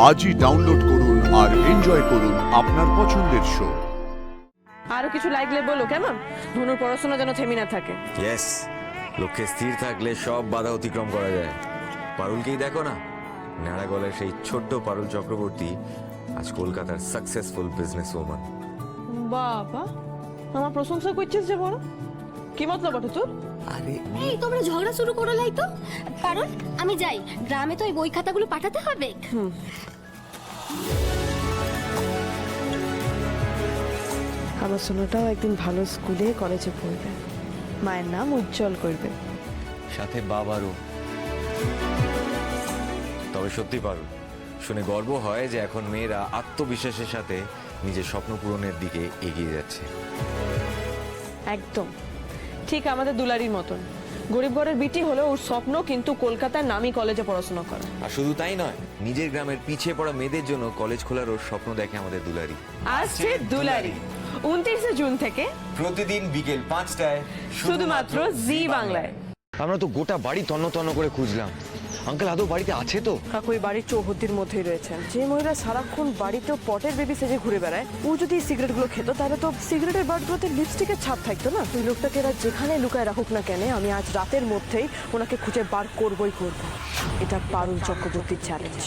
আজই ডাউনলোড করুন আর এনজয় করুন আপনার পছন্দের শো। আরো কিছু লাগলে বলো, কেমন? ধনুর পড়াশোনা যেন থেমে না থাকে। ইয়েস, লক্ষ্যে স্থির থাকলে সব বাধা অতিক্রম করা যায়। পারুলকেই দেখো না, নাড়া গলার সেই ছোট্ট পারুল চক্রবর্তী আজ কলকাতার সাকসেসফুল বিজনেস ওম্যান। বাবা, আমার প্রশংসা করছিস যে বড়, কি মতলব বটে তোর? আরে এই তোমরা ঝগড়া শুরু করো লাই তো। কারণ আমি যাই, গ্রামে তো এই বই খাতাগুলো পাঠাতে হবে। আমার সোনাটাও একদিন ভালো স্কুলে কলেজে পড়বে, মায়ের নাম উজ্জ্বল করবে। সাথে বাবারও। তবে সত্যি পারুল, শুনে গর্ব হয় যে এখন মেয়েরা আত্মবিশ্বাসের সাথে নিজের স্বপ্ন পূরণের দিকে এগিয়ে যাচ্ছে। একদম ঠিক আমাদের দুলারির মতন। গরিব ঘরের বিটি হলেও ওর স্বপ্ন কিন্তু কলকাতার নামি কলেজে পড়াশোনা করা। আর শুধু তাই নয়, নিজের গ্রামের পিছিয়ে পড়া মেয়েদের জন্য কলেজ খোলার ওর স্বপ্ন দেখে আমাদের দুলারি। আসছে দুলারি 29 জুন থেকে প্রতিদিন বিকেল 5টায় শুধুমাত্র জি বাংলায়। আমরা তো গোটা বাড়ি তন্ন তন্ন করে খুঁজলাম, আঙ্কেল আদৌ বাড়িতে আছে তো? কাকুই বাড়ির চৌহদ্দির মধ্যেই রয়েছেন। যে মহিলা সারাক্ষণ বাড়িতেও পটের বেবি সেজে ঘুরে বেড়ায়, ও যদি এই সিগারেট গুলো খেত তাহলে তো সিগারেটের বাটগুলোতে লিপস্টিকের ছাপ থাকতো না। ওই লোকটাকে এরা যেখানে লুকায় রাখুক না কেন, আমি আজ রাতের মধ্যেই ওনাকে খুঁজে বার করবই করবো। এটা পারুল চক্রবর্তীর চ্যালেঞ্জ।